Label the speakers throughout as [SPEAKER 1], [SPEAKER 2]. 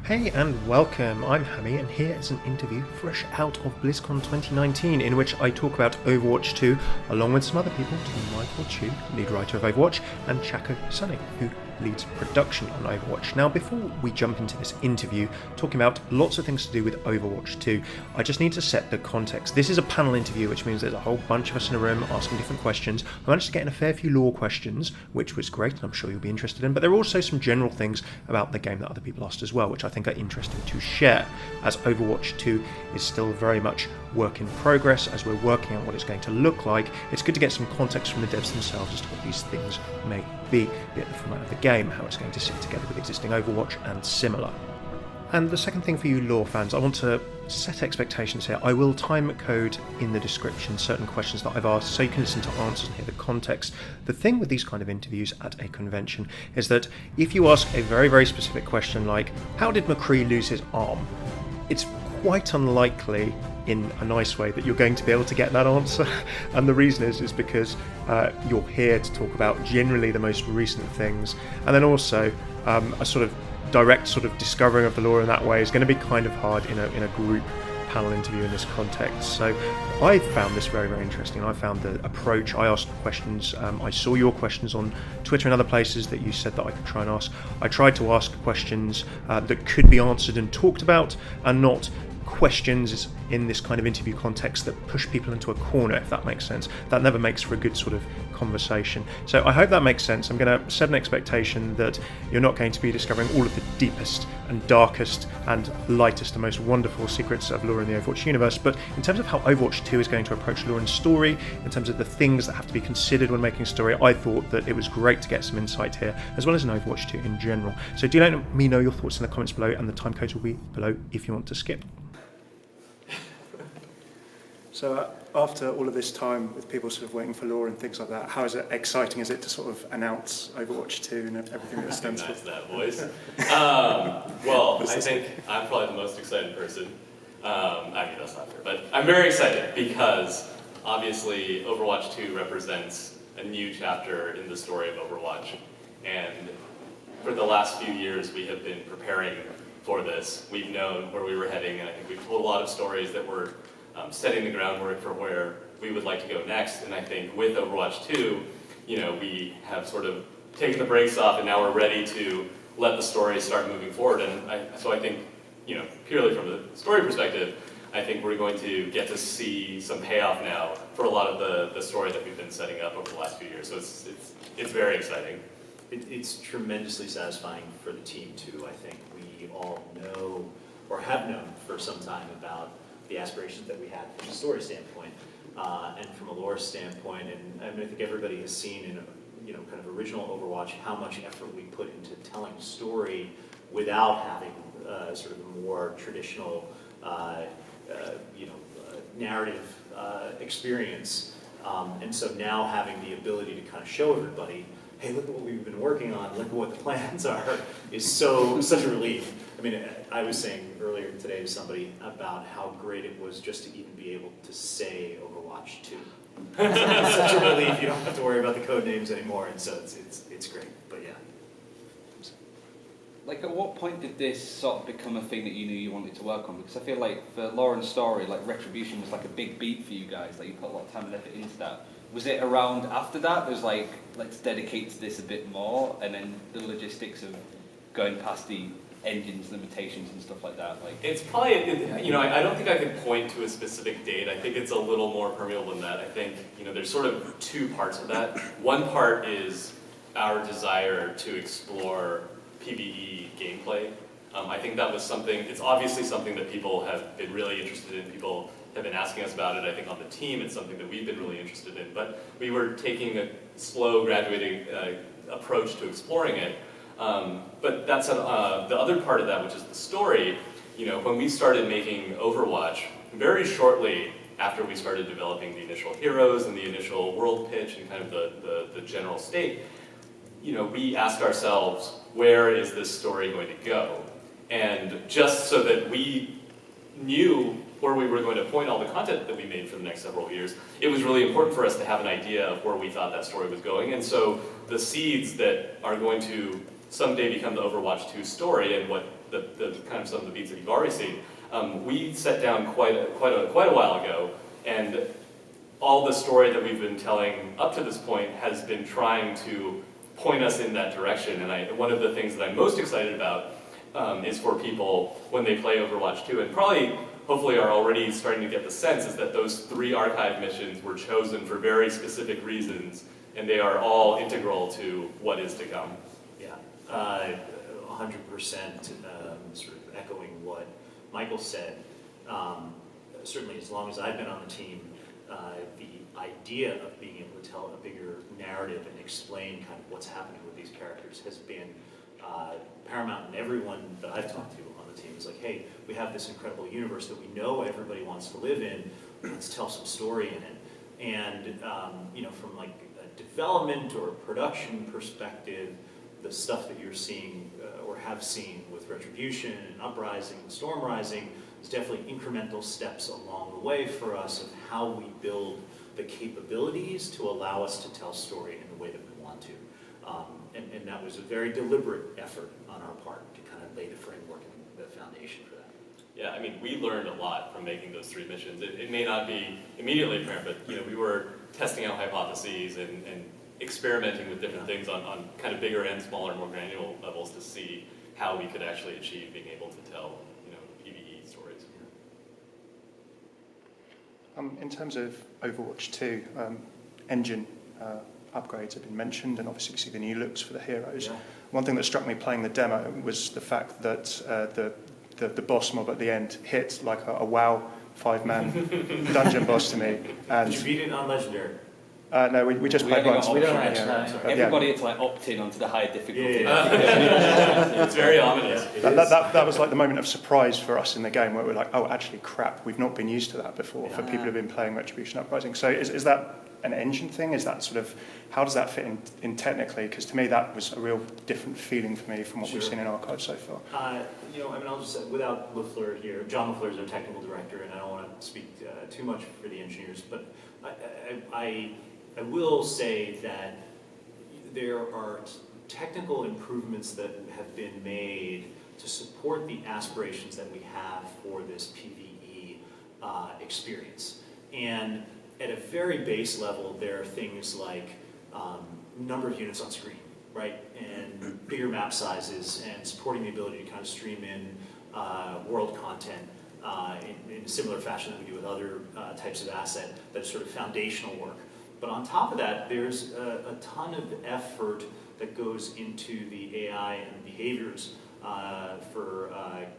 [SPEAKER 1] Hey and welcome, I'm Hammeh and here is an interview fresh out of Blizzcon 2019 in which I talk about Overwatch 2 along with some other people, Michael Chu, lead writer of Overwatch, and Chacko, Sonny, who leads production on Overwatch. Now before we jump into this interview, talking about lots of things to do with Overwatch 2, I just need to set the context. This is a panel interview, which means there's a whole bunch of us in a room asking different questions. I managed to get in a fair few lore questions, which was great and I'm sure you'll be interested in, but there are also some general things about the game that other people asked as well, which I think are interesting to share, as Overwatch 2 is still very much work in progress. As we're working out what it's going to look like, it's good to get some context from the devs themselves as to what these things may be it the format of the game, how it's going to sit together with existing Overwatch and similar. And the second thing for you lore fans, I want to set expectations here. I will time code in the description certain questions that I've asked so you can listen to answers and hear the context. The thing with these kind of interviews at a convention is that if you ask a very, very specific question like, how did McCree lose his arm? It's quite unlikely in a nice way that you're going to be able to get that answer, and the reason is because you're here to talk about generally the most recent things, and then also a sort of direct sort of discovering of the lore in that way is going to be kind of hard in a group panel interview in this context. So I found this very, very interesting. I found the approach. I asked questions. I saw your questions on Twitter and other places that you said that I could try and ask. I tried to ask questions that could be answered and talked about, and not questions in this kind of interview context that push people into a corner, if that makes sense. That never makes for a good sort of conversation. So I hope that makes sense. I'm going to set an expectation that you're not going to be discovering all of the deepest and darkest and lightest and most wonderful secrets of lore in the Overwatch universe, but in terms of how Overwatch 2 is going to approach lore and story, in terms of the things that have to be considered when making a story, I thought that it was great to get some insight here, as well as in Overwatch 2 in general. So do let me know your thoughts in the comments below, and the time codes will be below if you want to skip. So after all of this time with people sort of waiting for lore and things like that, how exciting is it to sort of announce Overwatch 2 and everything that stands for?
[SPEAKER 2] That's that voice. Well, I think I'm probably the most excited person. I mean, that's not fair, but I'm very excited because obviously Overwatch 2 represents a new chapter in the story of Overwatch. And for the last few years, we have been preparing for this. We've known where we were heading, and I think we've told a lot of stories that were setting the groundwork for where we would like to go next. And I think with Overwatch 2, we have sort of taken the brakes off, and now we're ready to let the story start moving forward. And so I think, purely from the story perspective, I think we're going to get to see some payoff now for a lot of the story that we've been setting up over the last few years. So it's very exciting.
[SPEAKER 3] It's tremendously satisfying for the team too. I think we all know, or have known for some time, about the aspirations that we had from a story standpoint, and from a lore standpoint. And I mean, I think everybody has seen in kind of original Overwatch how much effort we put into telling story without having sort of a more traditional narrative experience. And so now having the ability to kind of show everybody, hey, look at what we've been working on, look at what the plans are, is such a relief. I mean, I was saying earlier today to somebody about how great it was just to even be able to say Overwatch 2. It's such a relief. You don't have to worry about the code names anymore, and so it's great. But yeah.
[SPEAKER 4] Like, at what point did this sort of become a thing that you knew you wanted to work on? Because I feel like for lore and story, like Retribution was like a big beat for you guys. Like, you put a lot of time and effort into that. Was it around after that? There's like, let's dedicate to this a bit more, and then the logistics of going past the engines limitations and stuff like that. Like,
[SPEAKER 2] it's probably, I don't think I could point to a specific date. I think it's a little more permeable than that. I think, there's sort of two parts of that. One part is our desire to explore PvE gameplay. I think that was something, it's obviously something that people have been really interested in. People have been asking us about it. I think on the team it's something that we've been really interested in. But we were taking a slow, graduating approach to exploring it. But that's the other part of that, which is the story. When we started making Overwatch, very shortly after we started developing the initial heroes and the initial world pitch and kind of the general state, we asked ourselves, where is this story going to go? And just so that we knew where we were going to point all the content that we made for the next several years, it was really important for us to have an idea of where we thought that story was going. And so the seeds that are going to someday become the Overwatch 2 story, and what the kind of some of the beats that you've already seen. We sat down quite a while ago, and all the story that we've been telling up to this point has been trying to point us in that direction. And one of the things that I'm most excited about is for people when they play Overwatch 2, and probably, hopefully, are already starting to get the sense, is that those 3 archive missions were chosen for very specific reasons, and they are all integral to what is to come.
[SPEAKER 3] Yeah, 100% sort of echoing what Michael said. Certainly, as long as I've been on the team, the idea of being able to tell a bigger narrative and explain kind of what's happening with these characters has been paramount, and everyone that I've talked to on the team is like, hey, we have this incredible universe that we know everybody wants to live in, let's tell some story in it. And you know, from like a development or a production perspective, the stuff that you're seeing or have seen with Retribution and Uprising and Storm Rising is definitely incremental steps along the way for us of how we build the capabilities to allow us to tell story in the way that we want to. And that was a very deliberate effort on our part to kind of lay the framework and the foundation for that.
[SPEAKER 2] Yeah, I mean, we learned a lot from making those 3 missions. It may not be immediately apparent, but you know, we were testing out hypotheses and experimenting with different things on kind of bigger and smaller, more granular levels to see how we could actually achieve being able to tell, you know, PvE stories.
[SPEAKER 1] In terms of Overwatch 2, engine upgrades have been mentioned, and obviously we see the new looks for the heroes.
[SPEAKER 3] Yeah.
[SPEAKER 1] One thing that struck me playing the demo was the fact that the boss mob at the end hit like a WoW 5-man dungeon boss to me. And
[SPEAKER 3] Did you beat it on Legendary?
[SPEAKER 1] no, we just played once.
[SPEAKER 4] We don't Everybody had to like opt in onto the high difficulty.
[SPEAKER 2] It's very ominous.
[SPEAKER 1] That was like the moment of surprise for us in the game, where we're like, oh, actually, crap, we've not been used to that before for people who've been playing Retribution Uprising. So is that an engine thing? Is that sort of, how does that fit in technically? Because to me, that was a real different feeling for me from what we've seen in Archive so far.
[SPEAKER 3] You know, I mean, I'll just say, without LaFleur here, John LaFleur is our technical director, and I don't want to speak too much for the engineers, but I will say that there are technical improvements that have been made to support the aspirations that we have for this PvE experience. And at a very base level, there are things like number of units on screen, right? And bigger map sizes, and supporting the ability to kind of stream in world content in a similar fashion that we do with other types of asset that is sort of foundational work. But on top of that, there's a ton of effort that goes into the AI and behaviors for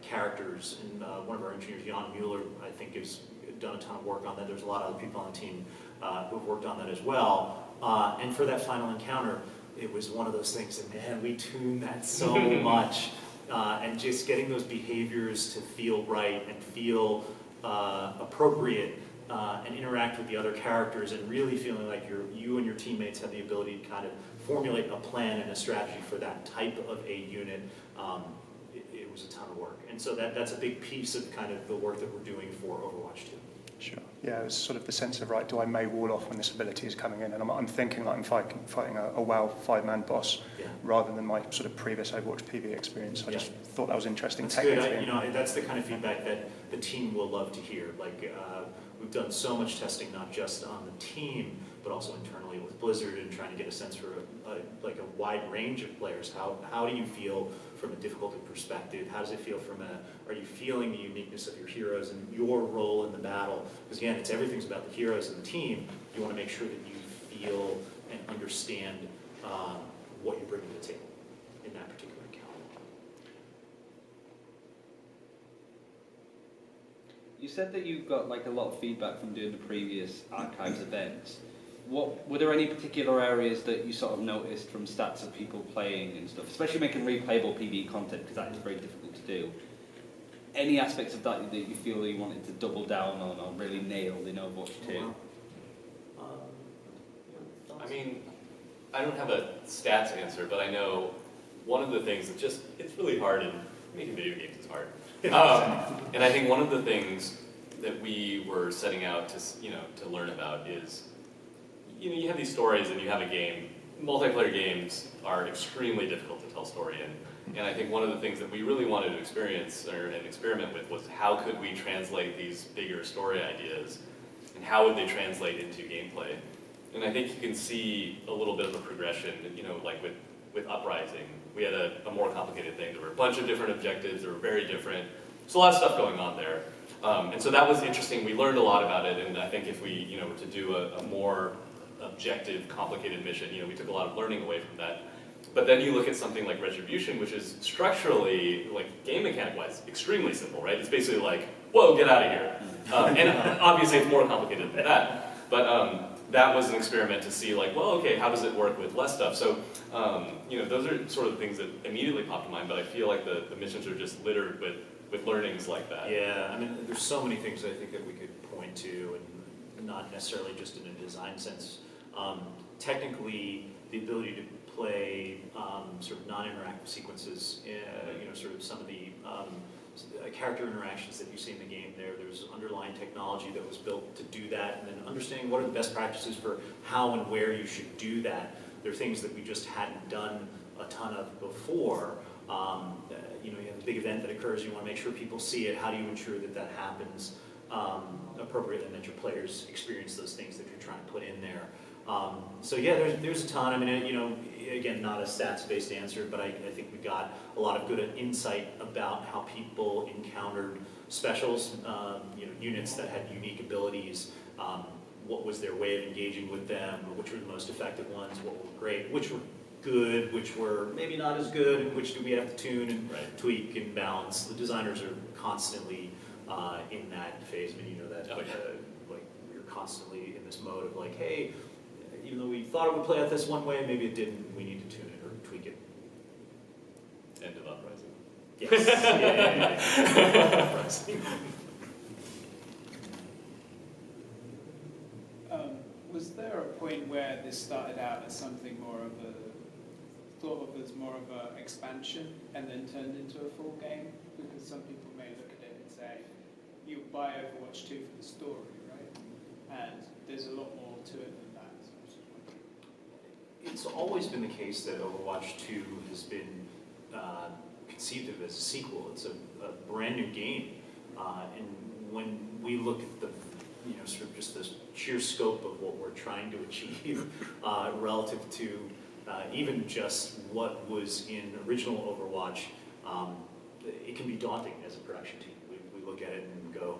[SPEAKER 3] characters. And one of our engineers, Jan Mueller, I think has done a ton of work on that. There's a lot of other people on the team who have worked on that as well. And for that final encounter, it was one of those things that, man, we tuned that so much. And just getting those behaviors to feel right and feel appropriate and interact with the other characters, and really feeling like you and your teammates have the ability to kind of formulate a plan and a strategy for that type of a unit. It was a ton of work. And so that's a big piece of kind of the work that we're doing for Overwatch 2.
[SPEAKER 1] Sure. Yeah, it was sort of the sense of, right, do I May wall off when this ability is coming in? And I'm thinking like I'm fighting a WoW 5-man boss rather than my sort of previous Overwatch PvE experience. I just thought that was interesting
[SPEAKER 3] that's
[SPEAKER 1] technically.
[SPEAKER 3] good. You know, that's the kind of feedback that the team will love to hear. Like, we've done so much testing, not just on the team, but also internally with Blizzard, and trying to get a sense for like a wide range of players. How do you feel from a difficulty perspective? How does it feel from are you feeling the uniqueness of your heroes and your role in the battle? Because again, everything's about the heroes and the team. You want to make sure that you feel and understand what you're bringing to the table in that particular encounter.
[SPEAKER 4] You said that you got like a lot of feedback from doing the previous Archives events. Were there any particular areas that you sort of noticed from stats of people playing and stuff, especially making replayable PvE content, because that is very difficult to do? Any aspects of that you feel that you wanted to double down on or really nailed in Overwatch 2?
[SPEAKER 2] I mean, I don't have a stats answer, but I know one of the things that it's really hard, and making video games is hard. And I think one of the things that we were setting out to learn about is, you have these stories and you have a game. Multiplayer games are extremely difficult to tell story in. And I think one of the things that we really wanted to experience and experiment with was how could we translate these bigger story ideas and how would they translate into gameplay. And I think you can see a little bit of a progression, like with Uprising. We had a more complicated thing. There were a bunch of different objectives that were very different. There's a lot of stuff going on there. And so that was interesting. We learned a lot about it, and I think if we were to do a more objective, complicated mission, we took a lot of learning away from that. But then you look at something like Retribution, which is structurally, like game mechanic-wise, extremely simple, right? It's basically like, whoa, get out of here. And obviously it's more complicated than that. But that was an experiment to see like, well, okay, how does it work with less stuff? So, those are sort of things that immediately popped to mind, but I feel like the missions are just littered with learnings like that.
[SPEAKER 3] Yeah, I mean, there's so many things I think that we could point to, and not necessarily just in a design sense. Technically, the ability to play sort of non-interactive sequences, sort of some of the character interactions that you see in the game there's underlying technology that was built to do that, and then understanding what are the best practices for how and where you should do that. There are things that we just hadn't done a ton of before. You have a big event that occurs, you want to make sure people see it. How do you ensure that that happens appropriately and that your players experience those things that you're trying to put in there? So yeah, there's a ton. I mean, again, not a stats-based answer, but I think we got a lot of good insight about how people encountered specials, units that had unique abilities. What was their way of engaging with them? Which were the most effective ones? What were great? Which were good? Which were maybe not as good? And which do we have to tune and tweak and balance? The designers are constantly in that phase. I mean, you know that. Like we're constantly in this mode of like, hey, even though we thought it would play out this one way, maybe it didn't. We need to tune it or tweak it.
[SPEAKER 2] End of Uprising.
[SPEAKER 3] Yes. Yeah. Uprising.
[SPEAKER 5] Was there a point where this started out as something more of thought of as more of an expansion and then turned into a full game? Because some people may look at it and say, you buy Overwatch 2 for the story, right? And there's a lot more to it than that. So I was just wondering.
[SPEAKER 3] It's always been the case that Overwatch 2 has been conceived of as a sequel. It's a brand new game. And when we look at the sort of just the sheer scope of what we're trying to achieve relative to even just what was in original Overwatch, it can be daunting as a production team. We look at it and go,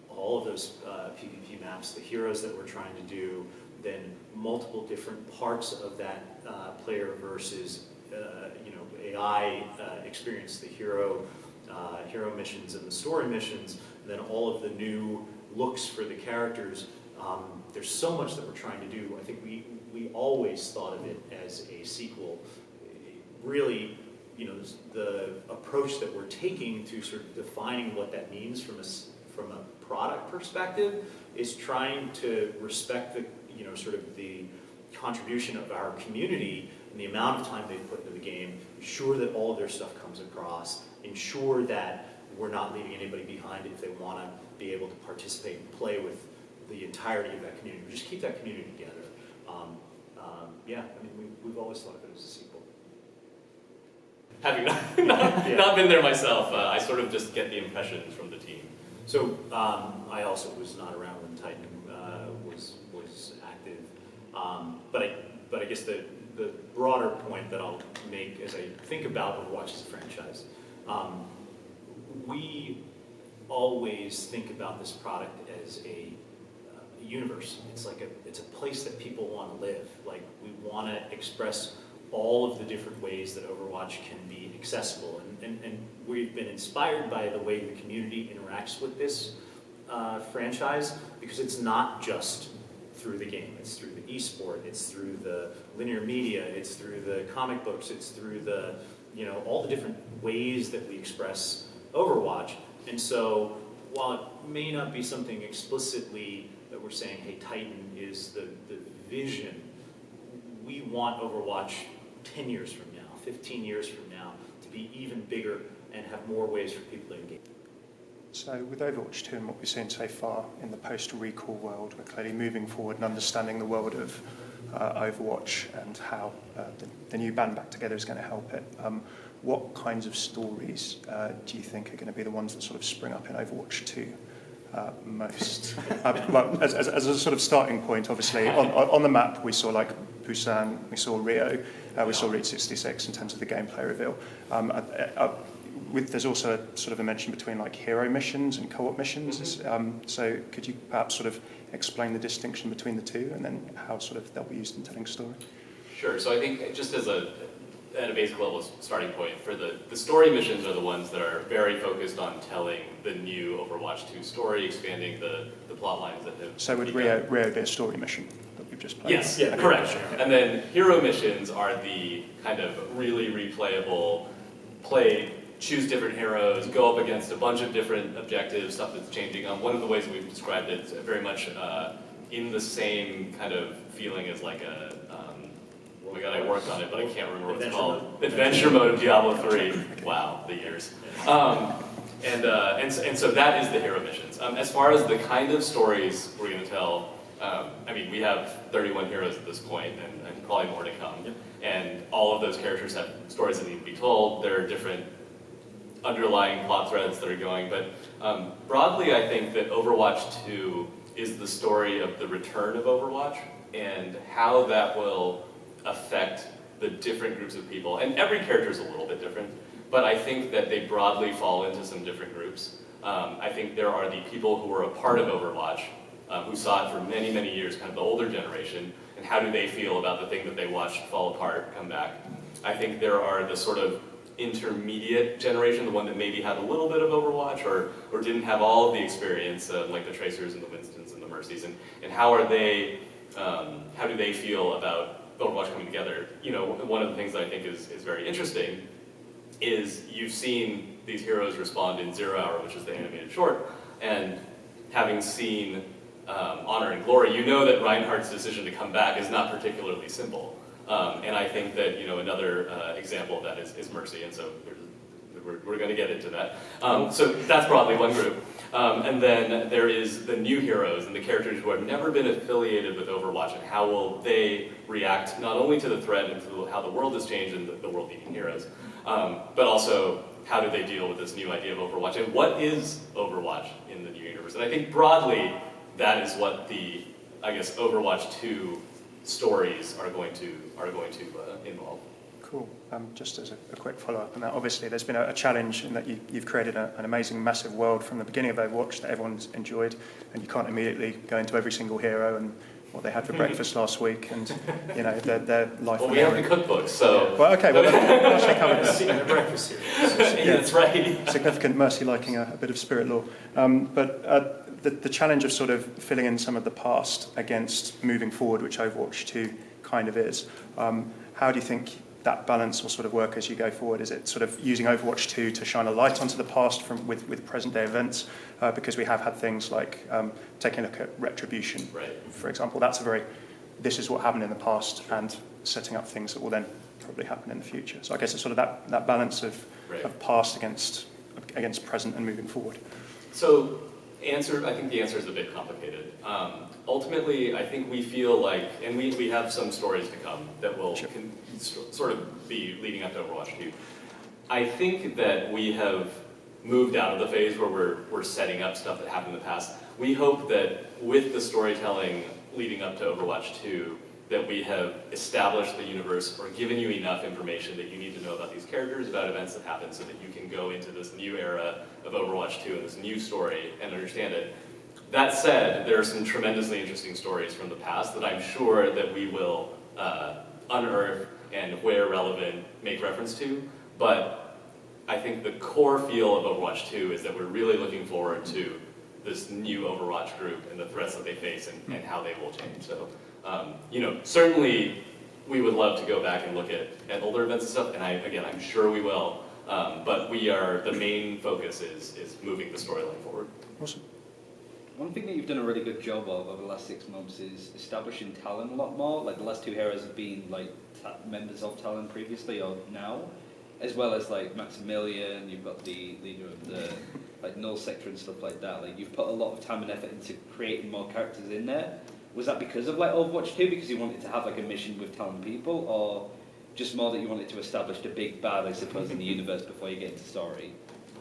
[SPEAKER 3] all of those PvP maps, the heroes that we're trying to do, then multiple different parts of that player versus AI experience, the hero missions and the story missions, and then all of the new looks for the characters. There's so much that we're trying to do. I think we always thought of it as a sequel. Really, the approach that we're taking to sort of defining what that means from a product perspective is trying to respect the sort of the contribution of our community and the amount of time they've put into the game, ensure that all of their stuff comes across, ensure that we're not leaving anybody behind if they want to be able to participate and play with the entirety of that community. We just keep that community together. We've always thought of it as a sequel.
[SPEAKER 2] Having not been there myself, I sort of just get the impression from the team.
[SPEAKER 3] So I also was not around when Titan was active, but I guess the broader point that I'll make as I think about Overwatch as a franchise, we always think about this product as a universe. It's a place that people want to live. Like, we want to express all of the different ways that Overwatch can be accessible, and we've been inspired by the way the community interacts with this franchise, because it's not just through the game. It's through the esport, it's through the linear media, it's through the comic books, it's through the all the different ways that we express Overwatch. And so while it may not be something explicitly that we're saying, hey, Titan is the vision, we want Overwatch 10 years from now, 15 years from now, to be even bigger and have more ways for people to engage.
[SPEAKER 1] So with Overwatch 2 and what we've seen so far in the post-recall world, we're clearly moving forward and understanding the world of Overwatch and how the new band back together is going to help it. what kinds of stories do you think are going to be the ones that sort of spring up in Overwatch 2 most? Well, as a sort of starting point, obviously, on the map we saw like Busan, we saw Rio, we saw Route 66 in terms of the gameplay reveal. There's also a sort of a mention between like hero missions and co-op missions. So could you perhaps sort of explain the distinction between the two and then how sort of they'll be used in telling a story?
[SPEAKER 2] Sure. So I think just at a basic level starting point, for the story missions are the ones that are very focused on telling the new Overwatch 2 story, expanding the plot lines that have.
[SPEAKER 1] So would Rio be a story mission that we've just played?
[SPEAKER 2] Yes, yeah, correct. And then hero missions are the kind of really replayable, choose different heroes, go up against a bunch of different objectives, stuff that's changing. One of the ways we've described it is very much in the same kind of feeling as like a, oh my god, I worked on it, but I can't remember what it's called. Adventure mode of Diablo 3. Wow, the years. And so that is the hero missions. As far as the kind of stories we're going to tell, I mean, we have 31 heroes at this point, and probably more to come. Yep. And all of those characters have stories that need to be told. There are different underlying plot threads that are going, but broadly I think that Overwatch 2 is the story of the return of Overwatch and how that will affect the different groups of people. And every character is a little bit different, but I think that they broadly fall into some different groups. I think there are the people who were a part of Overwatch, who saw it for many, many years, kind of the older generation, and how do they feel about the thing that they watched fall apart, come back. I think there are the sort of intermediate generation, the one that maybe had a little bit of Overwatch or didn't have all of the experience, like the Tracers and the Winstons and the Mercies, and how are they, how do they feel about Overwatch coming together? You know, one of the things that I think is very interesting is you've seen these heroes respond in 0 Hour, which is the animated short, and having seen Honor and Glory, you know that Reinhardt's decision to come back is not particularly simple. And I think that, you know, another example of that is Mercy, and so we're going to get into that. So that's broadly one group. And then there is the new heroes and the characters who have never been affiliated with Overwatch, and how will they react not only to the threat and to how the world has changed and the world needing heroes, but also how do they deal with this new idea of Overwatch, and what is Overwatch in the new universe? And I think broadly that is what the, I guess, Overwatch 2 stories are going to involve.
[SPEAKER 1] Cool. Just as a quick follow-up on that, obviously there's been a challenge in that you've created an amazing, massive world from the beginning of Overwatch that everyone's enjoyed, and you can't immediately go into every single hero and what they had for breakfast last week, and you know their life.
[SPEAKER 2] Well, we have the cookbook, so.
[SPEAKER 1] Well, okay. Well, that's actually covered that.
[SPEAKER 3] The breakfast series.
[SPEAKER 2] Yeah, that's right.
[SPEAKER 1] Significant Mercy liking a bit of spirit lore, but. The challenge of sort of filling in some of the past against moving forward, which Overwatch 2 kind of is, how do you think that balance will sort of work as you go forward? Is it sort of using Overwatch 2 to shine a light onto the past with present day events? Because we have had things like taking a look at Retribution,
[SPEAKER 2] right,
[SPEAKER 1] for example. That's this is what happened in the past, and setting up things that will then probably happen in the future. So I guess it's sort of that balance of past against present and moving forward.
[SPEAKER 2] So. I think the answer is a bit complicated. Ultimately, I think we feel like, and we have some stories to come that will sort of be leading up to Overwatch 2. I think that we have moved out of the phase where we're setting up stuff that happened in the past. We hope that with the storytelling leading up to Overwatch 2, that we have established the universe or given you enough information that you need to know about these characters, about events that happen, so that you can go into this new era of Overwatch 2 and this new story and understand it. That said, there are some tremendously interesting stories from the past that I'm sure that we will unearth and, where relevant, make reference to. But I think the core feel of Overwatch 2 is that we're really looking forward to this new Overwatch group and the threats that they face and how they will change. So. You know, certainly we would love to go back and look at older events and stuff, and I'm sure we will. But the main focus is moving the storyline forward.
[SPEAKER 1] Awesome.
[SPEAKER 4] One thing that you've done a really good job of over the last 6 months is establishing Talon a lot more. Like the last 2 heroes have been like members of Talon previously or now, as well as like Maximilian. You've got the leader of the like Null Sector and stuff like that. Like you've put a lot of time and effort into creating more characters in there. Was that because of like Overwatch 2, because you wanted to have like a mission with Talon people, or just more that you wanted to establish the big bad, I suppose, in the universe before you get into story?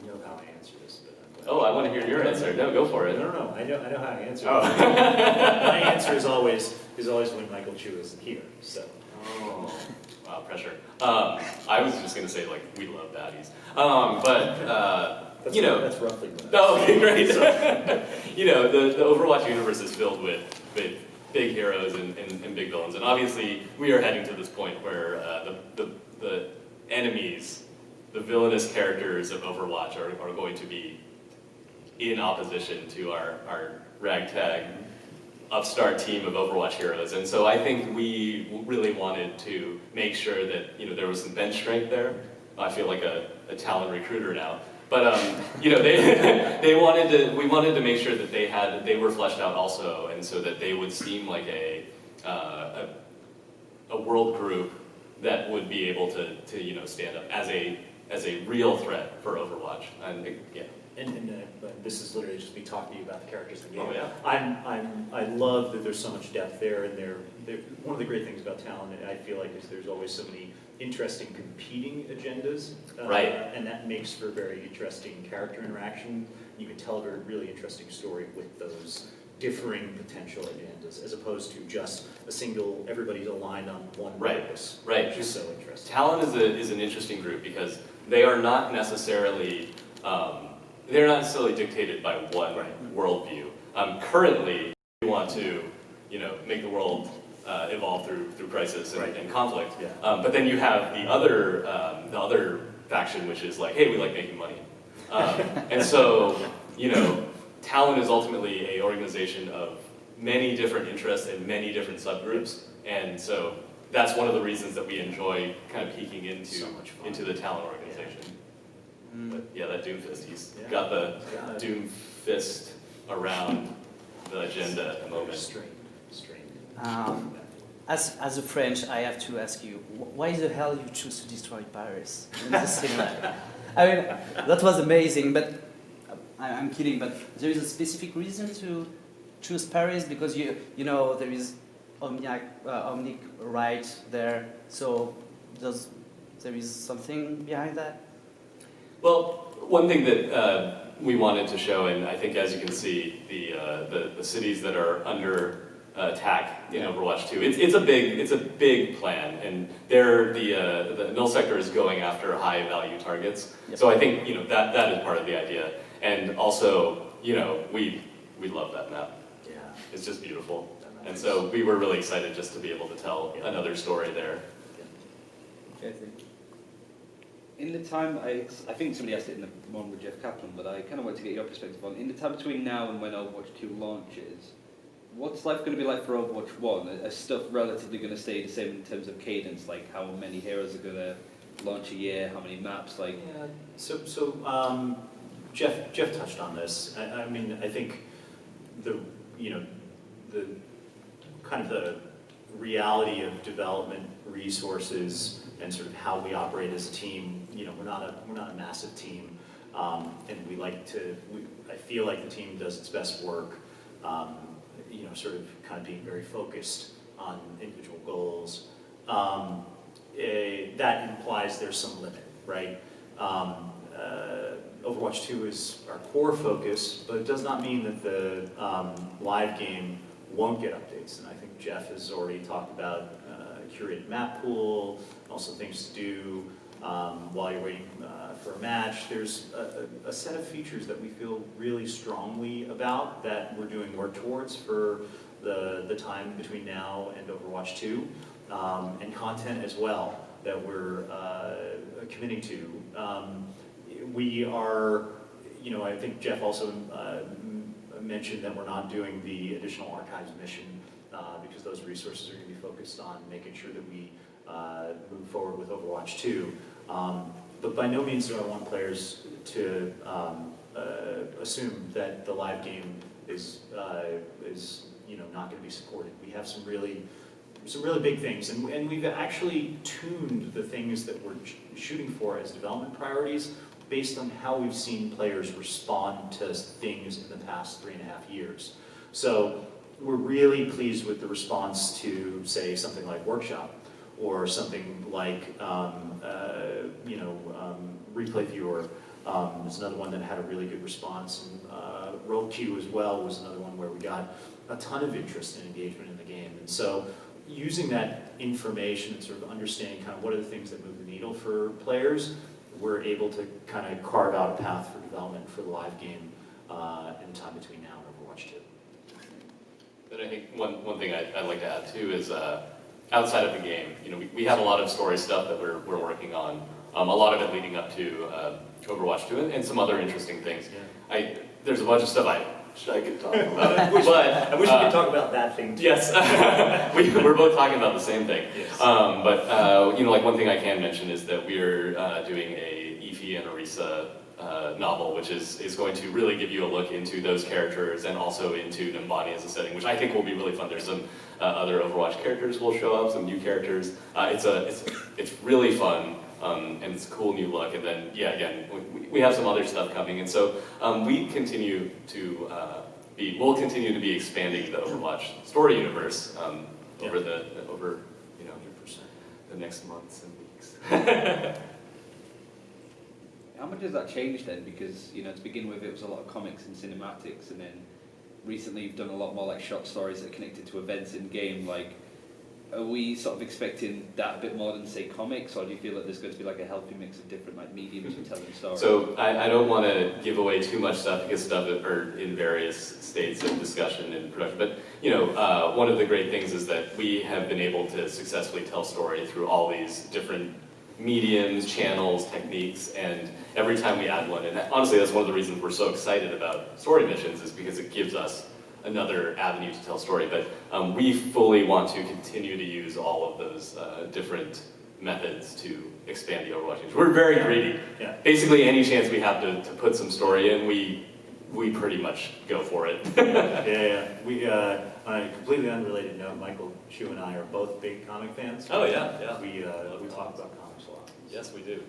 [SPEAKER 3] You know how I answer this, but
[SPEAKER 2] Oh, I want to hear your answer. No, go for it.
[SPEAKER 3] No. I know how I answer.
[SPEAKER 2] Oh.
[SPEAKER 3] My answer is always when Michael Chu isn't here. So.
[SPEAKER 2] Oh, wow, pressure. I was just going to say, like, we love baddies. But, you know.
[SPEAKER 3] That's roughly what
[SPEAKER 2] Oh, okay, great. You know, the Overwatch universe is filled with big heroes and big villains. And obviously, we are heading to this point where the enemies, the villainous characters of Overwatch are going to be in opposition to our ragtag upstart team of Overwatch heroes. And so I think we really wanted to make sure that, you know, there was some bench strength there. I feel like a Talon recruiter now. But, you know, we wanted to make sure that they were fleshed out also, and so that they would seem like a world group that would be able to you know, stand up as a real threat for Overwatch. And yeah.
[SPEAKER 3] But this is literally just me talking to you about the characters in the game.
[SPEAKER 2] Oh, yeah.
[SPEAKER 3] I love that there's so much depth there, and one of the great things about Talon, I feel like, is there's always so many interesting competing agendas.
[SPEAKER 2] Right.
[SPEAKER 3] And that makes for very interesting character interaction. You can tell a very really interesting story with those differing potential agendas, as opposed to just a single, everybody's aligned on one purpose.
[SPEAKER 2] Right.
[SPEAKER 3] Which is so interesting.
[SPEAKER 2] Talon is an interesting group because they are not necessarily dictated by one worldview. Currently, we want to, you know, make the world evolve through crisis and conflict.
[SPEAKER 3] Yeah.
[SPEAKER 2] But then you have the other faction, which is like, hey, we like making money. And so, you know, Talon is ultimately an organization of many different interests and many different subgroups. And so that's one of the reasons that we enjoy kind of peeking into the Talon organization. But yeah, that Doomfist, he's got the Doomfist around the agenda at the moment.
[SPEAKER 3] Strange.
[SPEAKER 6] As a French, I have to ask you, why the hell you choose to destroy Paris in the cinema? I mean, that was amazing, but I'm kidding. But there is a specific reason to choose Paris because you know there is Omnic right there. So there is something behind that?
[SPEAKER 2] Well, one thing that we wanted to show, and I think as you can see, the cities that are under attack in Overwatch 2, it's a big plan, and the null sector is going after high value targets.
[SPEAKER 6] Yep.
[SPEAKER 2] So I think, you know, that is part of the idea, and also, you know, we love that map.
[SPEAKER 3] Yeah.
[SPEAKER 2] It's just beautiful, and so we were really excited just to be able to tell another story there.
[SPEAKER 4] In the time, I think somebody asked it in the one with Jeff Kaplan, but I kind of want to get your perspective on, in the time between now and when Overwatch 2 launches, what's life going to be like for Overwatch 1? Is stuff relatively going to stay the same in terms of cadence, like how many heroes are going to launch a year, how many maps, like?
[SPEAKER 3] Yeah, so Jeff touched on this. I mean, I think the kind of the reality of development resources and sort of how we operate as a team. You know, we're not a massive team, and I feel like the team does its best work. You know, sort of kind of being very focused on individual goals. That implies there's some limit, right? Overwatch 2 is our core focus, but it does not mean that the live game won't get updates. And I think Jeff has already talked about curated map pool, also things to do while you're waiting for a match. There's a set of features that we feel really strongly about that we're doing work towards for the time between now and Overwatch 2, and content as well that we're committing to. We are, you know, I think Jeff also mentioned that we're not doing the additional archives mission because those resources are going to be focused on making sure that we move forward with Overwatch 2. But by no means do I want players to assume that the live game is you know, not going to be supported. We have some really big things, and we've actually tuned the things that we're shooting for as development priorities based on how we've seen players respond to things in the past 3.5 years. So we're really pleased with the response to, say, something like Workshop, or something like Replay Viewer is another one that had a really good response, and Roll Queue as well was another one where we got a ton of interest and engagement in the game. And so using that information and sort of understanding kind of what are the things that move the needle for players, we're able to kind of carve out a path for development for the live game in time between now and Overwatch 2.
[SPEAKER 2] And I think one thing I'd like to add too is outside of the game, we have a lot of story stuff that we're working on. A lot of it leading up to Overwatch 2 and some other interesting things.
[SPEAKER 3] Yeah.
[SPEAKER 2] There's a bunch of stuff I could talk about.
[SPEAKER 3] I wish we could talk about that thing too.
[SPEAKER 2] Yes, we're both talking about the same thing.
[SPEAKER 3] Yes.
[SPEAKER 2] Like one thing I can mention is that we're doing a Efi and Orisa novel, which is going to really give you a look into those characters and also into Nimbani as a setting, which I think will be really fun. There's some other Overwatch characters will show up, some new characters. It's really fun. And it's a cool new look, and then again, we have some other stuff coming, and so we'll continue to be expanding the Overwatch story universe over the 100%. The next months and weeks.
[SPEAKER 4] How much does that change then? Because to begin with, it was a lot of comics and cinematics, and then recently you've done a lot more like short stories that are connected to events in game. Like, are we sort of expecting that a bit more than, say, comics, or do you feel that there's going to be like a healthy mix of different like mediums for telling stories?
[SPEAKER 2] So I don't want to give away too much stuff because stuff are in various states of discussion and production. But one of the great things is that we have been able to successfully tell story through all these different mediums, channels, techniques, and every time we add one, and honestly that's one of the reasons we're so excited about story missions, is because it gives us another avenue to tell story, but we fully want to continue to use all of those different methods to expand the Overwatch universe. We're very greedy.
[SPEAKER 3] Yeah.
[SPEAKER 2] Basically, any chance we have to put some story in, we pretty much go for it.
[SPEAKER 3] We, on a completely unrelated note, Michael, Chu, and I are both big comic fans.
[SPEAKER 2] Oh yeah.
[SPEAKER 3] We talk about comics a lot.
[SPEAKER 2] Yes, we do.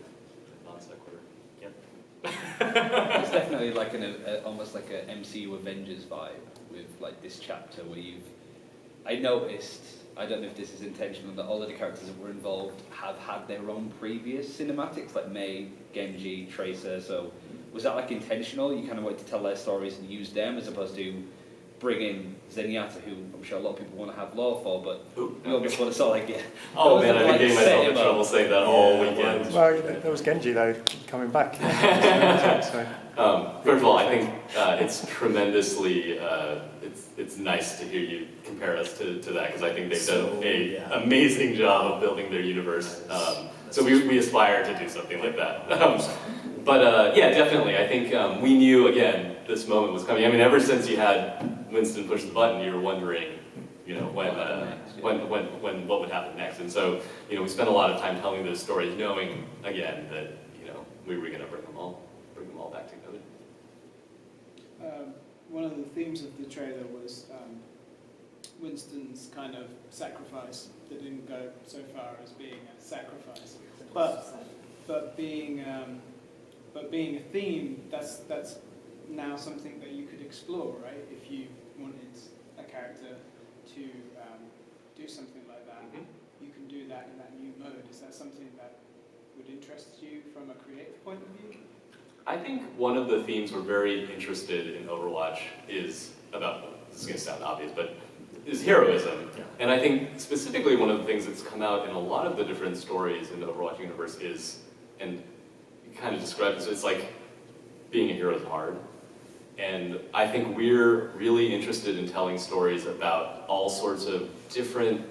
[SPEAKER 2] Non sequitur.
[SPEAKER 4] It's definitely like almost like a MCU Avengers vibe with like this chapter where I noticed, I don't know if this is intentional, that all of the characters that were involved have had their own previous cinematics, like Mei, Genji, Tracer. So was that like intentional? You kind of wanted to tell their stories and use them as opposed to bring in Zenyatta, who I'm sure a lot of people want to have lore for, but you almost want to sort of like
[SPEAKER 2] Oh man, I've been getting myself in trouble saying that all weekend.
[SPEAKER 1] Well, there was Genji though coming back. So.
[SPEAKER 2] First of all, I think it's tremendously, it's nice to hear you compare us to that, because I think they've done an amazing job of building their universe. So we aspire to do something like that. But definitely, I think we knew, again, this moment was coming. I mean, ever since you had Winston push the button, you were wondering, when what would happen next. And so, we spent a lot of time telling those stories, knowing, again, that, we were going to bring them all back together.
[SPEAKER 5] One of the themes of the trailer was Winston's kind of sacrifice that didn't go so far as being a sacrifice, but being a theme. That's now something that you could explore, right? If you wanted a character to do something like that, you can do that in that new mode. Is that something that would interest you from a creative point of view?
[SPEAKER 2] I think one of the themes we're very interested in Overwatch is about, this is going to sound obvious, but is heroism. Yeah. And I think specifically one of the things that's come out in a lot of the different stories in the Overwatch universe is, and you kind of described this, it's like being a hero is hard. And I think we're really interested in telling stories about all sorts of different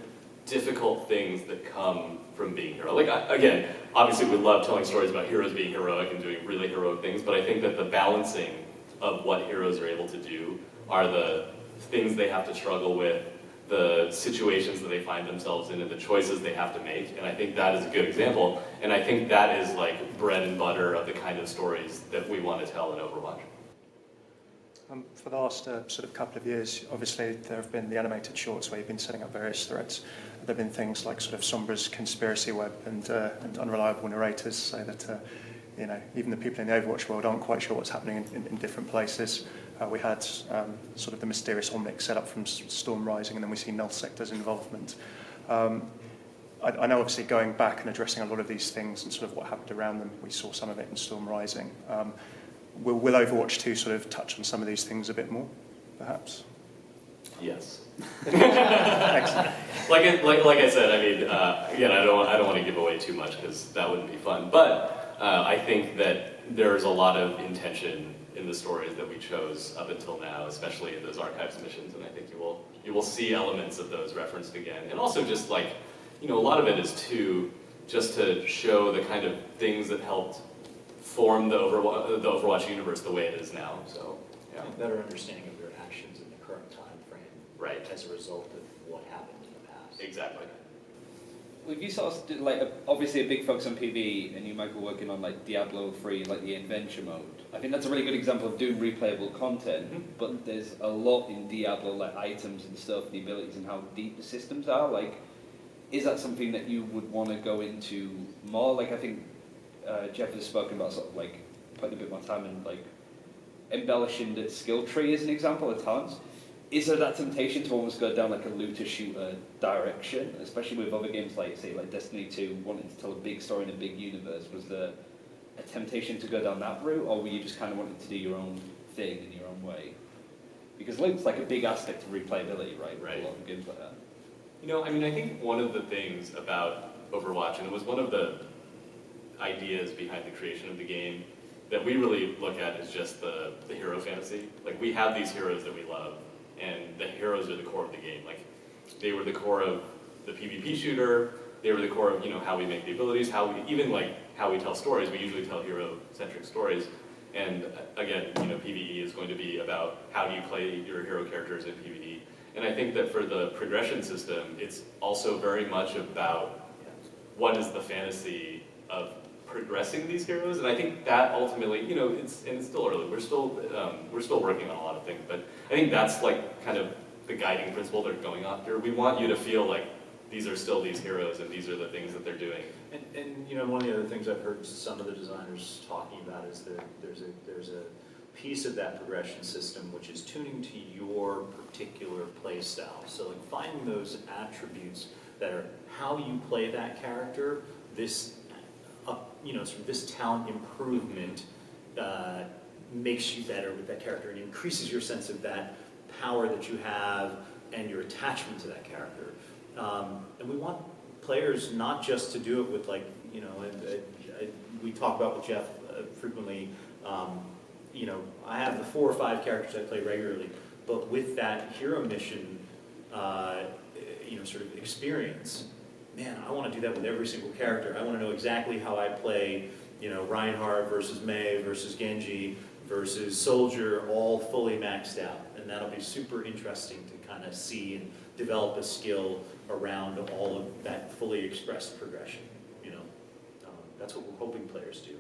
[SPEAKER 2] difficult things that come from being a hero. Like, again, obviously we love telling stories about heroes being heroic and doing really heroic things, but I think that the balancing of what heroes are able to do are the things they have to struggle with, the situations that they find themselves in, and the choices they have to make. And I think that is a good example. And I think that is like bread and butter of the kind of stories that we want to tell in Overwatch.
[SPEAKER 1] For the last sort of couple of years, obviously there have been the animated shorts where you've been setting up various threads. There have been things like sort of Sombra's conspiracy web and unreliable narrators, so that even the people in the Overwatch world aren't quite sure what's happening in different places. We had sort of the mysterious Omnic set up from Storm Rising, and then we see Null Sector's involvement. I know obviously going back and addressing a lot of these things and sort of what happened around them, we saw some of it in Storm Rising. Will Overwatch 2 sort of touch on some of these things a bit more, perhaps?
[SPEAKER 2] Yes.
[SPEAKER 1] Excellent.
[SPEAKER 2] Like I said, I mean, again, I don't want to give away too much because that wouldn't be fun. But I think that there's a lot of intention in the stories that we chose up until now, especially in those archives missions, and I think you will see elements of those referenced again. And also just like, a lot of it is just to show the kind of things that helped form the Overwatch universe the way it is now. So yeah,
[SPEAKER 3] A better understanding of your actions in the current time frame,
[SPEAKER 2] right,
[SPEAKER 3] as a result of what happened in the past.
[SPEAKER 2] exactly.
[SPEAKER 4] With you sort of like obviously a big focus on PvE, and you, Michael, working on like Diablo 3, like the adventure mode. I think that's a really good example of doing replayable content.
[SPEAKER 2] Mhm.
[SPEAKER 4] But there's a lot in Diablo, like items and stuff, the abilities, and how deep the systems are. Like, is that something that you would want to go into more? Like, I think Jeff has spoken about sort of like putting a bit more time in like embellishing the skill tree as an example of talents. Is there that temptation to almost go down like a looter-shooter direction, especially with other games like, say, like Destiny 2, wanting to tell a big story in a big universe? Was there a temptation to go down that route, or were you just kind of wanting to do your own thing in your own way? Because loot's like a big aspect of replayability, right?
[SPEAKER 2] Right.
[SPEAKER 4] A lot of games like that.
[SPEAKER 2] I mean, I think one of the things about Overwatch, and it was one of the ideas behind the creation of the game, that we really look at is just the hero fantasy. Like, we have these heroes that we love, and the heroes are the core of the game. Like, they were the core of the PvP shooter, they were the core of, how we make the abilities, how we tell stories. We usually tell hero-centric stories. And again, PvE is going to be about how do you play your hero characters in PvE. And I think that for the progression system, it's also very much about what is the fantasy of progressing these heroes. And I think that ultimately, it's still early. We're still working on a lot of things, but I think that's like kind of the guiding principle they're going after. We want you to feel like these are still these heroes and these are the things that they're doing.
[SPEAKER 3] And one of the other things I've heard some of the designers talking about is that there's a piece of that progression system which is tuning to your particular play style. So like finding those attributes that are how you play that character, this sort of this talent improvement makes you better with that character and increases your sense of that power that you have and your attachment to that character. And we want players not just to do it with like, we talk about with Jeff frequently, I have the 4 or 5 characters I play regularly, but with that hero mission, sort of experience, man, I want to do that with every single character. I want to know exactly how I play, Reinhardt versus Mei versus Genji versus Soldier, all fully maxed out. And that'll be super interesting to kind of see and develop a skill around all of that fully expressed progression. That's what we're hoping players do.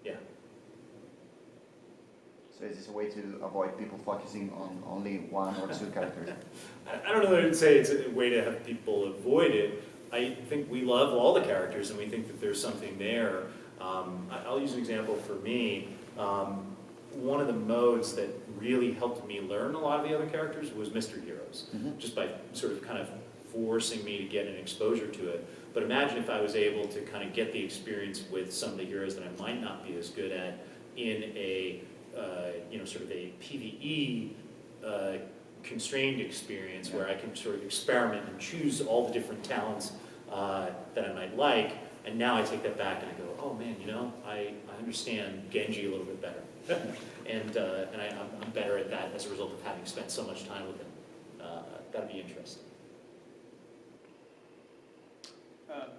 [SPEAKER 3] Yeah.
[SPEAKER 7] So is this a way to avoid people focusing on only 1 or 2 characters?
[SPEAKER 3] I don't know that I'd say it's a way to have people avoid it. I think we love all the characters and we think that there's something there. I'll use an example for me. One of the modes that really helped me learn a lot of the other characters was Mystery Heroes, just by sort of kind of forcing me to get an exposure to it. But imagine if I was able to kind of get the experience with some of the heroes that I might not be as good at in a sort of a PvE constrained experience where I can sort of experiment and choose all the different talents that I might like. And now I take that back and I go, oh man, I understand Genji a little bit better. and I'm better at that as a result of having spent so much time with him. That'd be interesting.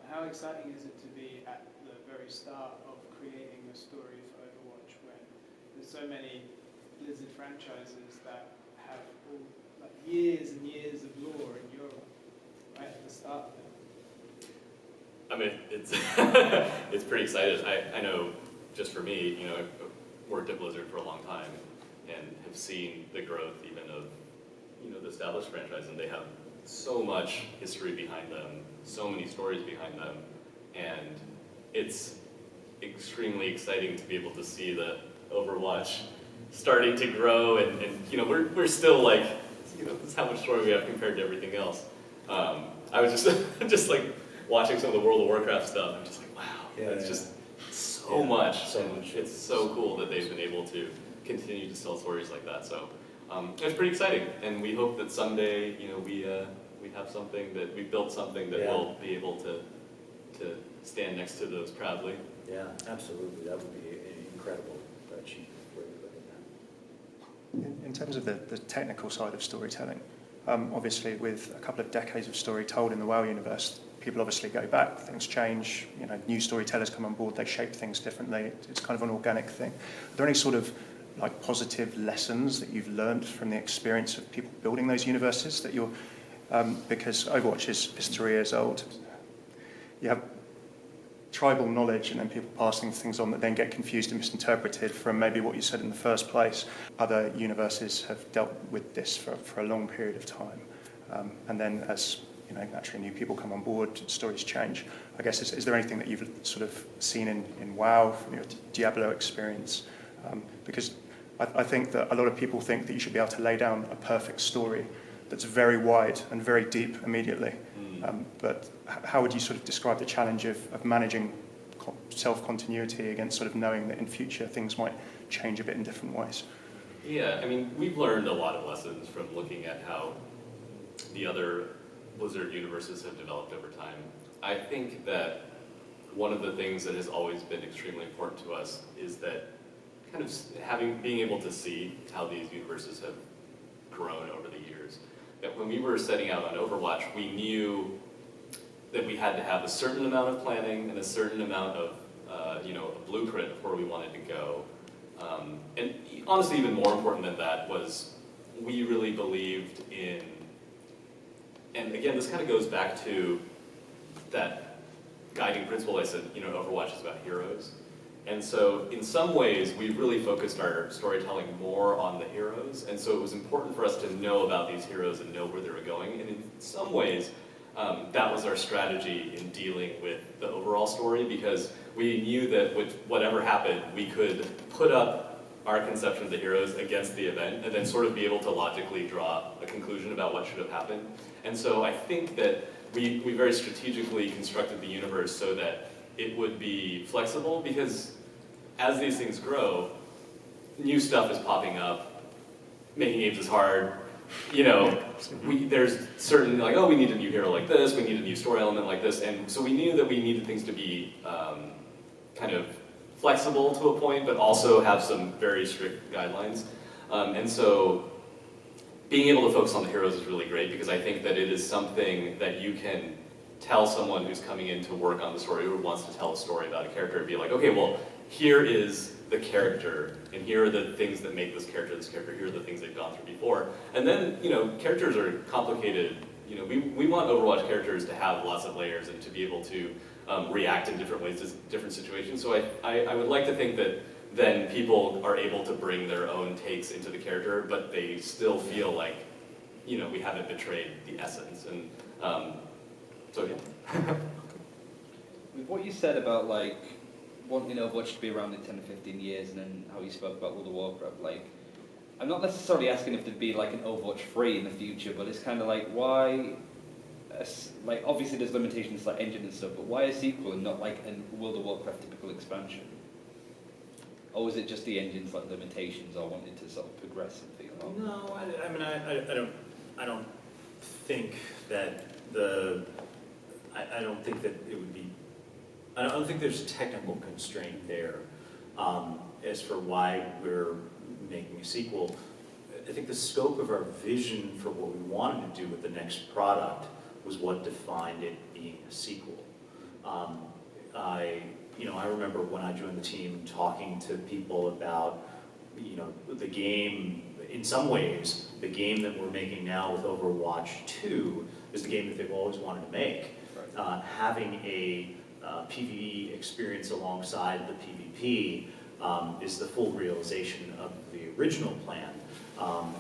[SPEAKER 5] How exciting is it to be at the very start of creating a story for Overwatch when there's so many Blizzard franchises that have all, like, years and years of lore and you're right at the start of it?
[SPEAKER 2] I mean, it's it's pretty exciting. I know, just for me, I've worked at Blizzard for a long time and have seen the growth even of, the established franchise, and they have so much history behind them, so many stories behind them, and it's extremely exciting to be able to see the Overwatch starting to grow, and we're still like, this is how much story we have compared to everything else. I was just just like watching some of the World of Warcraft stuff. I'm just like, wow, it's just so much.
[SPEAKER 3] So
[SPEAKER 2] and
[SPEAKER 3] much.
[SPEAKER 2] It's so cool that they've been able to continue to tell stories like that. So it's pretty exciting, and we hope that someday, we have something that we built something that will be able to stand next to those proudly.
[SPEAKER 3] Yeah, absolutely. That would be an incredible achievement for everybody.
[SPEAKER 1] In terms of the technical side of storytelling, obviously with a couple of decades of story told in the WoW universe, people obviously go back, things change, new storytellers come on board, they shape things differently. It's kind of an organic thing. Are there any sort of like positive lessons that you've learned from the experience of people building those universes that you're, because Overwatch is 3 years old, you have tribal knowledge and then people passing things on that then get confused and misinterpreted from maybe what you said in the first place. Other universes have dealt with this for a long period of time. And then as naturally new people come on board, stories change. I guess, is there anything that you've sort of seen in WoW, from your Diablo experience? Because I think that a lot of people think that you should be able to lay down a perfect story that's very wide and very deep immediately. But how would you sort of describe the challenge of managing self-continuity against sort of knowing that in future things might change a bit in different ways?
[SPEAKER 2] Yeah, I mean, we've learned a lot of lessons from looking at how the other Blizzard universes have developed over time. I think that one of the things that has always been extremely important to us is that kind of being able to see how these universes have grown over the years. That when we were setting out on Overwatch, we knew that we had to have a certain amount of planning and a certain amount of, a blueprint of where we wanted to go. And honestly, even more important than that was we really believed in, and again, this kind of goes back to that guiding principle I said, Overwatch is about heroes. And so in some ways, we really focused our storytelling more on the heroes. And so it was important for us to know about these heroes and know where they were going. And in some ways, that was our strategy in dealing with the overall story, because we knew that with whatever happened, we could put up our conception of the heroes against the event and then sort of be able to logically draw a conclusion about what should have happened. And so I think that we very strategically constructed the universe so that it would be flexible, because as these things grow, new stuff is popping up. Making games is hard. There's certain, we need a new hero like this, we need a new story element like this, and so we knew that we needed things to be kind of flexible to a point, but also have some very strict guidelines. And so being able to focus on the heroes is really great, because I think that it is something that you can tell someone who's coming in to work on the story, who wants to tell a story about a character, and be like, okay, well, here is the character, and here are the things that make this character, here are the things they've gone through before. And then, characters are complicated. We want Overwatch characters to have lots of layers and to be able to react in different ways to different situations. So I would like to think that then people are able to bring their own takes into the character, but they still feel like, we haven't betrayed the essence. And so, yeah.
[SPEAKER 4] With what you said about, wanting Overwatch to be around in 10 or 15 years, and then how you spoke about World of Warcraft, I'm not necessarily asking if there'd be, an Overwatch 3 in the future, but it's kind of why, obviously there's limitations like engine and stuff, but why a sequel and not, a World of Warcraft typical expansion? Or was it just the engine's, limitations, or wanted to sort of progress and figure out?
[SPEAKER 3] No, I don't think that I don't think that it would be, I don't think there's a technical constraint there. As for why we're making a sequel, I think the scope of our vision for what we wanted to do with the next product was what defined it being a sequel. I remember when I joined the team talking to people about, the game. In some ways, the game that we're making now with Overwatch 2 is the game that they've always wanted to make. Right. Having a PvE experience alongside the PvP is the full realization of the original plan.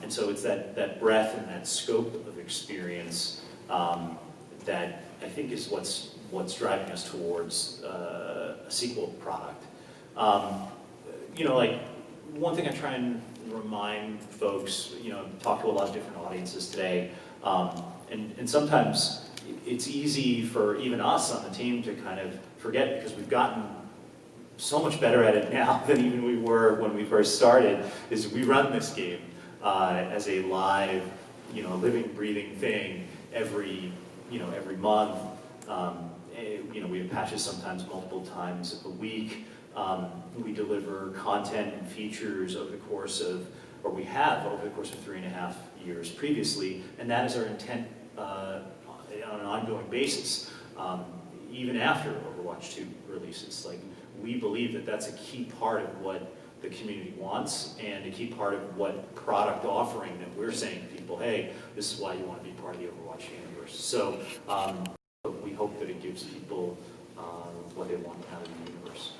[SPEAKER 3] And so it's that breadth and that scope of experience that I think is what's driving us towards a sequel product. One thing I try and remind folks, I've talked to a lot of different audiences today, and sometimes it's easy for even us on the team to kind of forget, because we've gotten so much better at it now than even we were when we first started, is we run this game as a live, living, breathing thing every month. We have patches sometimes multiple times a week. We deliver content and features over the course of, or we have over the course of 3.5 years previously, and that is our intent on an ongoing basis, even after Overwatch 2 releases. Like, we believe that that's a key part of what the community wants, and a key part of what product offering that we're saying to people, hey, this is why you want to be part of the Overwatch universe. So we hope that it gives people what they want out of the universe.